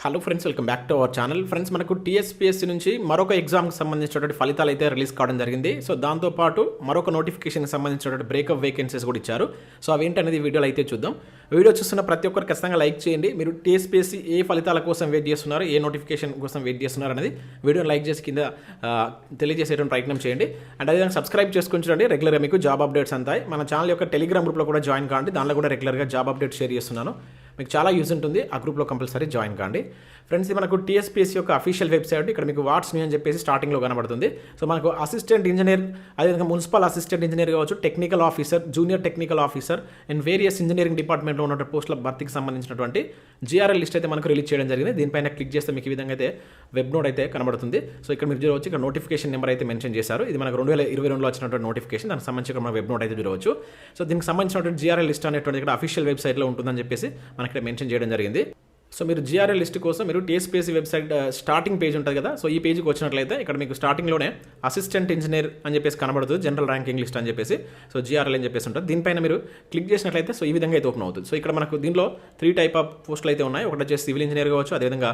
Hello friends, welcome back to our channel. Friends, మనకు TSPSC నుంచి మరొక ఎగ్జామ్కి సంబంధించినటువంటి ఫలితాలు అయితే రిలీజ్ కావడం జరిగింది. సో దాంతోపాటు మరొక నోటిఫికేషన్కి సంబంధించినటువంటి బ్రేకప్ వేకెన్సీస్ కూడా ఇచ్చారు. సో అవి ఏంటనేది వీడియోలో అయితే చూద్దాం. వీడియో చూస్తున్న ప్రతి ఒక్కరు ఖచ్చితంగా లైక్ చేయండి. మీరు టీఎస్పీఎస్సీ ఏ ఫలితాల కోసం వెయిట్ చేస్తున్నారు, ఏ నోటిఫికేషన్ కోసం వెయిట్ చేస్తున్నారు అనేది వీడియోని లైక్ చేసి కింద తెలియజేసేటువంటి ప్రయత్నం చేయండి. అండ్ అదేవిధంగా సబ్స్క్రైబ్ చేసుకుని చూడండి. రెగ్యులర్గా మీకు జాబ్ అప్డేట్స్ అంతాయి. మన ఛానల్ యొక్క టెలిగ్రామ్ గ్రూప్లో కూడా జాయిన్ కాండి. దానిలో కూడా రెగ్యులర్గా జాబ్ అప్డేట్స్ షేర్ చేస్తున్నాను. మీకు చాలా యూజ్ ఉంటుంది. ఆ గ్రూప్లో కంపల్సరీ జాయిన్ కాండి. ఫ్రెండ్స్, ఇది మనకు టీఎస్పీఎస్సీ యొక్క అఫీషియల్ వెబ్సైట్. ఇక్కడ మీకు వాట్స్ న్యూ అని చెప్పేసి స్టార్టింగ్లో కనబడుతుంది. సో మనకు అసిస్టెంట్ ఇంజనీర్, అదేవిధంగా మున్సిపల్ అసిస్టెంట్ ఇంజనీర్ కావచ్చు, technical officer, junior technical officer and various engineering డిపార్ట్మెంట్లో ఉన్న పోస్టుల భర్తీకి సంబంధించినటువంటి జీఆర్ఎల్ లిస్ట్ అయితే మనకు రిలీజ్ చేయడం జరిగింది. దీనిపైన క్లిక్ చేస్తే మీకు ఈ విధంగా అయితే వెబ్ నోట్ అయితే కనబడుతుంది. సో ఇక్కడ మీరు చూడవచ్చు, ఇక్కడ నోటిఫికేషన్ నెంబర్ అయితే మెన్షన్ చేశారు. ఇది మనకు 2022లో వచ్చినటువంటి నోటిఫికేషన్. దానికి సంబంధించి మన వెబ్ నోట్ అయితే చూడవచ్చు. సో దీనికి సంబంధించినటువంటి జీఆర్ఎల్ లిస్ట్ అనేటువంటి ఇక్కడ అఫీషియల్ వెబ్సైట్లో ఉంటుందని చెప్పేసి మనకి ఇక్కడ మెన్షన్ చేయడం జరిగింది. సో మీరు జీఆర్ఎల్ లిస్ట్ కోసం మీరు టీఎస్పీఎస్సీ వెబ్సైట్ స్టార్టింగ్ పేజ్ ఉంటుంది కదా. సో ఈ పేజ్కి వచ్చినట్లయితే ఇక్కడ మీకు స్టార్టింగ్లోనే అసిస్టెంట్ ఇంజనీర్ అని చెప్పేసి కనబడుతుంది, జనరల్ ర్యాంకింగ్ లిస్ట్ అని చెప్పేసి. సో జీఆర్ఎల్ అని చెప్పేసి ఉంటుంది. దీనిపైన మీరు క్లిక్ చేసినట్లయితే సో ఈ విధంగా అయితే ఓపెన్ అవుతుంది. సో ఇక్కడ మనకు దీనిలో 3 టైప్ ఆఫ్ పోస్టులు అయితే ఉన్నాయి. ఒకటి వచ్చేసి సివిల్ ఇంజనీర్ కావచ్చు, అదేవిధంగా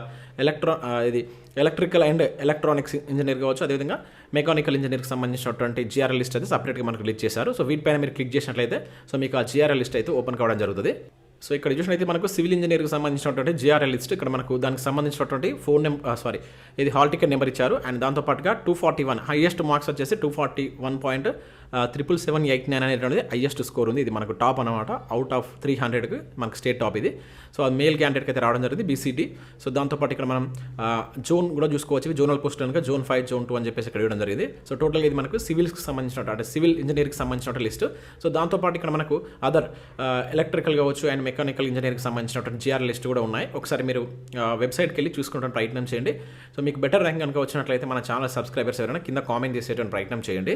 ఎలక్ట్రికల్ అండ్ ఎలక్ట్రానిక్స్ ఇంజనీర్ కావచ్చు, అదేవిధంగా మెకానికల్ ఇంజనీర్కి సంబంధించినటువంటి జీఆర్ఎల్ లిస్ట్ అయితే సపరేట్గా మనకు రిలీజ్ చేశారు. సో వీటిపైన మీరు క్లిక్ చేసినట్లయితే సో మీకు ఆ జీఆర్ఎల్ లిస్ట్ అయితే ఓపెన్ కావడం జరుగుతుంది. సో ఇక్కడ చూసినట్లయితే మనకు సివిల్ ఇంజనీర్కి సంబంధించినటువంటి జీఆర్ఎల్ లిస్ట్. ఇక్కడ మనకు దానికి సంబంధించినటువంటి ఇది హాల్ టికెట్ నెంబర్ ఇచ్చారు. అండ్ దాంతోపాటుగా 241 హైయెస్ట్ మార్క్స్ వచ్చేసి 241.778 అనేటువంటిది హైయెస్ట్ స్కోర్ ఉంది. ఇది మనకు టాప్ అనమాట. అవుట్ ఆఫ్ 300కి మనకు స్టేట్ టాప్ ఇది. సో అది మేల్ క్యాండిడేట్కి అయితే రావడం జరిగింది, బీసీటీ. సో దాంతోపాటు ఇక్కడ మనం జోన్ కూడా చూసుకోవచ్చు. జోనల్ పోస్ట్ కనుక జోన్ 5, జోన్ 2 అని చెప్పేసి ఇక్కడ ఇవ్వడం జరిగింది. సో టోటల్గా ఇది మనకు సివిల్స్కి సంబంధించిన అంటే సివిల్ ఇంజనీర్కి సంబంధించిన లిస్ట్. సో దాంతోపాటు ఇక్కడ మనకు అదర్ ఎలక్ట్రికల్ కావచ్చు అండ్ మెకానికల్ ఇంజనీరింగ్కి సంబంధించినటువంటి జీఆర్ లిస్ట్ కూడా ఉన్నాయి. ఒకసారి మీరు వెబ్సైట్కి వెళ్ళి చూసుకుంటాను ప్రయత్నం చేయండి. సో మీకు బెటర్ ర్యాంక్ కనుక వచ్చినట్లయితే మన ఛానల్ సబ్స్క్రైబర్స్ ఎవరైనా కింద కామెంట్ చేసేటువంటి ప్రయత్నం చేయండి.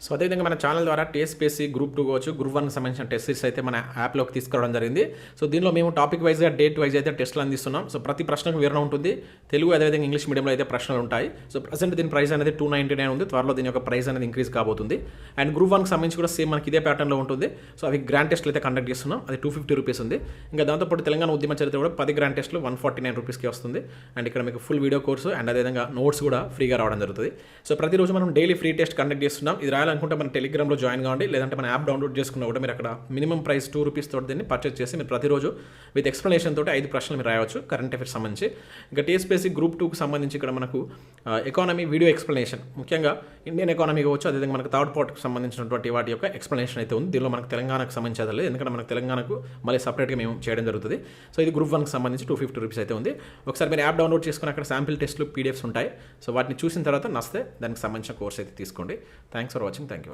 సో అదేవిధంగా మన ఛానల్ ద్వారా టీఎస్పీఎస్సీ గ్రూప్ 2 కావచ్చు, గ్రూప్ 1 సంబంధించిన టెస్ట్స్ అయితే మన యాప్లోకి తీసుకురావడం జరిగింది. సో దీనిలో మేము టాపిక్ వైజ్గా డేట్ వైజ్ అయితే టెస్ట్లు అందిస్తున్నాం. సో ప్రతి ప్రశ్నకు వివరణ ఉంటుంది. తెలుగు అదేవిధంగా ఇంగ్లీష్ మీడియంలో అయితే ప్రశ్నలు ఉంటాయి. సో ప్రజెంట్ దీని ప్రైస్ అనేది 299 ఉంది. త్వరలో దీని యొక్క ప్రైస్ అనేది ఇంక్రీజ్ కాబోతుంది. అండ్ గ్రూప్ 1కి సంబంధించి కూడా సేమ్ మనకి ఇదే ప్యాటర్న్లో ఉంటుంది. సో అవి గ్రాండ్ టెస్ట్లు అయితే కండక్ట్ చేస్తున్నాం. అది 250 రూపీస్ ఉంది. ఇంకా దాంతోపాటు తెలంగాణ ఉద్యమ చరిత్ర కూడా 10 గ్రాండ్ టెస్ట్లు 149 రూపీస్కి వస్తుంది. అండ్ ఇక్కడ మీకు ఫుల్ వీడియో కోర్సు అండ్ అదేవిధంగా నోట్స్ కూడా ఫ్రీగా రావడం జరుగుతుంది. సో ప్రతిరోజు మనం డైలీ ఫ్రీ టెస్ట్ కండక్ట్ చేస్తున్నాం. ఇది రాయాలనుకుంటే మన టెలిగ్రామ్లో జాయిన్ కావండి, లేదంటే మన యాప్ డౌన్లోడ్ చేసుకున్నా కూడా మీరు అక్కడ మినిమం ప్రైస్ 2 రూపీస్ తోటి దీన్ని పర్చేస్ చేసి మీరు ప్రతిరోజు విత్ ఎక్స్ప్లెనేషన్ తోటి 5 ప్రశ్నలు మీరు రాయవచ్చు కరెంట్ అఫేర్స్ సంబంధించి. ఇంకా టీఎస్పీఎస్సీ గ్రూప్ 2కి సంబంధించి ఇక్కడ మనకు ఎకానమీ వీడియో ఎక్స్ప్లెనేషన్, ముఖ్యంగా ఇండియన్ ఎకానమీ కావచ్చు, అదేవిధంగా మనకు థర్డ్ పార్ట్కి సంబంధించినటువంటి వాటి యొక్క ఎక్స్ప్లెనేషన్ అయితే ఉంది. దీనిలో మనకు తెలంగాణకు సంబంధించి లేదు, ఎందుకంటే మనకు తెలంగాణకు మళ్ళీ సపరేట్గా మేము చేయడం జరుగుతుంది. సో ఇది గ్రూప్ 1కి సంబంధించి 250 రూపీస్ అయితే ఉంది. ఒకసారి మీరు యాప్ డౌన్లోడ్ చేసుకుని అక్కడ శాంపిల్ టెస్ట్లు పీడిఎఫ్స్ ఉంటాయి. సో వాటిని చూసిన తర్వాత నస్తే దానికి సంబంధించిన కోర్స్ అయితే తీసుకోండి. Thanks for watching. Thank you.